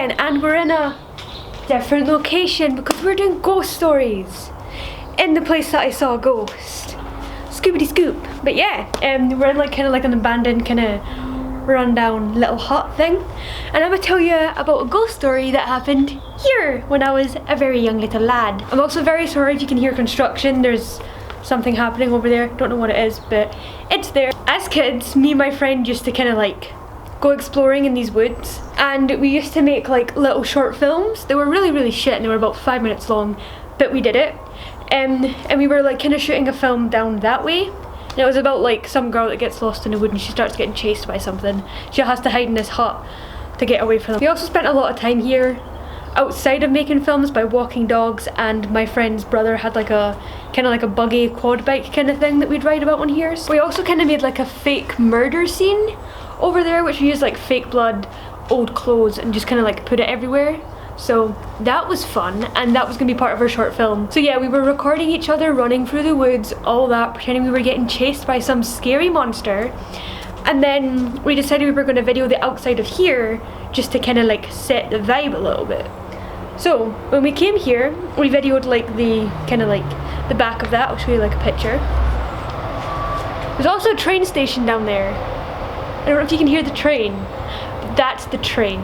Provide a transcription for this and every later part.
again, and we're in a different location because we're doing ghost stories in the place that I saw a ghost. Scoobity scoop. But yeah, we're in like kind of like an abandoned kind of rundown little hut thing, and I'm gonna tell you about a ghost story that happened here when I was a very young little lad. I'm also very sorry if you can hear construction. There's something happening over there, don't know what it is, but it's there. As kids, me and my friend used to kind of like go exploring in these woods, and we used to make like little short films. They were really shit and they were about 5 minutes long, but we did it. And we were like kind of shooting a film down that way. And it was about like some girl that gets lost in the wood and she starts getting chased by something. She has to hide in this hut to get away from them. We also spent a lot of time here outside of making films by walking dogs, and my friend's brother had like a kind of like a buggy quad bike kind of thing that we'd ride about on here. So we also kind of made like a fake murder scene over there, which we used like fake blood, old clothes, and just kind of like put it everywhere. So that was fun, and that was gonna be part of our short film. So yeah, we were recording each other running through the woods, all that, pretending we were getting chased by some scary monster. And then we decided we were gonna video the outside of here just to kind of like set the vibe a little bit. So when we came here, we videoed like the kind of like the back of that. I'll show you like a picture. There's also a train station down there. I don't know if you can hear the train, but that's the train.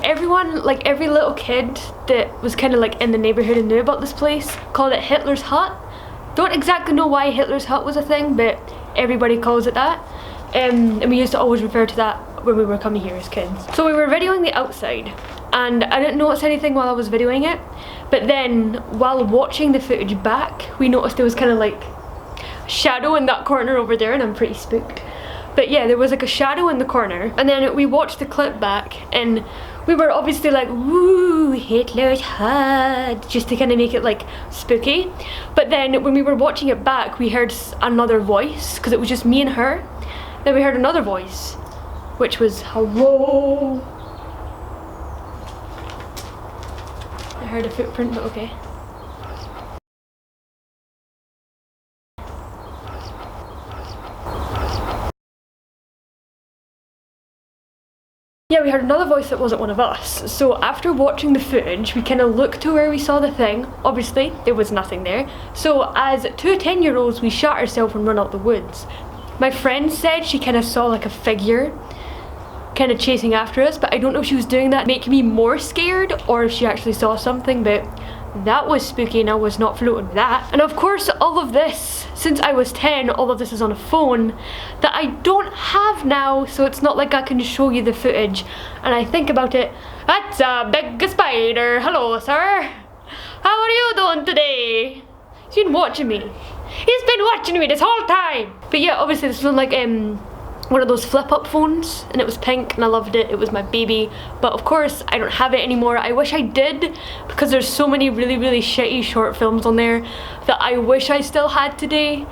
Everyone, like every little kid that was kind of like in the neighborhood and knew about this place, called it Hitler's Hut. Don't exactly know why Hitler's Hut was a thing, but everybody calls it that. And we used to always refer to that when we were coming here as kids. So we were videoing the outside, and I didn't notice anything while I was videoing it, but then while watching the footage back, we noticed there was kind of like a shadow in that corner over there, and I'm pretty spooked. But yeah, there was like a shadow in the corner, and then we watched the clip back, and we were obviously like, woo, Hitler's Hut, just to kind of make it like spooky. But then when we were watching it back, we heard another voice, because it was just me and her. Then we heard another voice, which was hello. I heard a footprint, but okay. Yeah, we heard another voice that wasn't one of us. So after watching the footage, we kind of looked to where we saw the thing. Obviously, there was nothing there. So as two 10-year-olds, we shot ourselves and run out the woods. My friend said she kind of saw like a figure kind of chasing after us, but I don't know if she was doing that to make me more scared or if she actually saw something, but that was spooky and I was not floating with that. And of course, all of this, since I was 10, all of this is on a phone that I don't have now, so it's not like I can show you the footage. And I think about it, that's a big spider. Hello, sir. How are you doing today? He's been watching me. He's been watching me this whole time. But yeah, obviously this was like one of those flip-up phones, and it was pink and I loved it. It was my baby, but of course I don't have it anymore. I wish I did, because there's so many really shitty short films on there that I wish I still had today.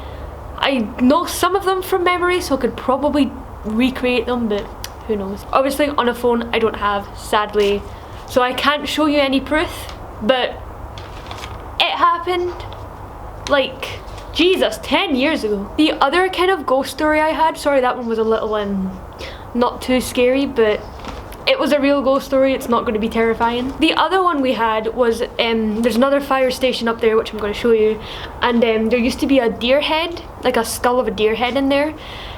I know some of them from memory, so I could probably recreate them, but who knows. Obviously on a phone I don't have, sadly, so I can't show you any proof, but it happened like, Jesus, 10 years ago. The other kind of ghost story I had, sorry that one was a little not too scary, but it was a real ghost story. It's not going to be terrifying. The other one we had was, there's another fire station up there which I'm going to show you, and there used to be a deer head, like a skull of a deer head in there,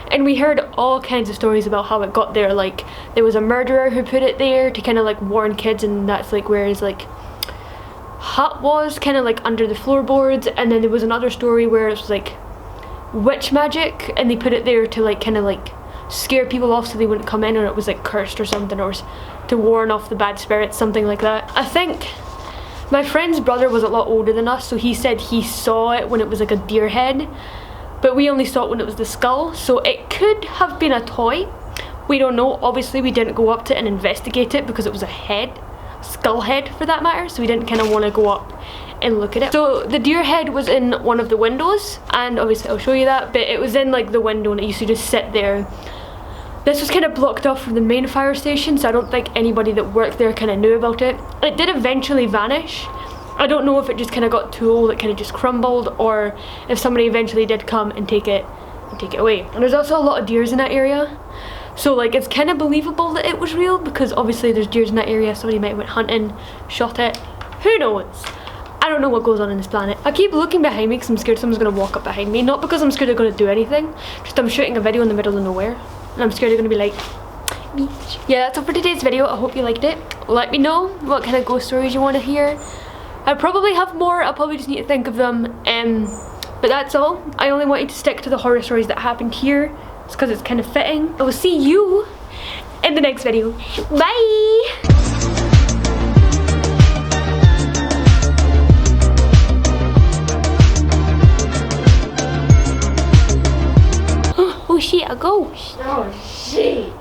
and we heard all kinds of stories about how it got there. Like there was a murderer who put it there to kind of like warn kids, and that's like where his like hut was, kind of like under the floorboards. And then there was another story where it was like witch magic, and they put it there to like kind of like scare people off so they wouldn't come in, or it was like cursed or something, or to warn off the bad spirits, something like that. I think my friend's brother was a lot older than us, so he said he saw it when it was like a deer head, but we only saw it when it was the skull, so it could have been a toy. We don't know. Obviously we didn't go up to it and investigate it because it was a head, skull head for that matter, so we didn't kind of want to go up and look at it. So the deer head was in one of the windows, and obviously I'll show you that, but it was in like the window and it used to just sit there. This was kind of blocked off from the main fire station, so I don't think anybody that worked there kind of knew about it. It did eventually vanish. I don't know if it just kind of got too old, it kind of just crumbled, or if somebody eventually did come and take it away. And there's also a lot of deers in that area, So like it's kind of believable that it was real because obviously there's deers in that area. Somebody might have went hunting, shot it. Who knows? I don't know what goes on this planet. I keep looking behind me because I'm scared someone's going to walk up behind me. Not because I'm scared they're going to do anything. Just I'm shooting a video in the middle of nowhere. And I'm scared they're going to be like, beach. Yeah, that's all for today's video. I hope you liked it. Let me know what kind of ghost stories you want to hear. I probably have more. I'll probably just need to think of them. But that's all. I only wanted to stick to the horror stories that happened here. It's because it's kind of fitting. I will see you in the next video. Bye! Oh shit, a ghost. Oh shit.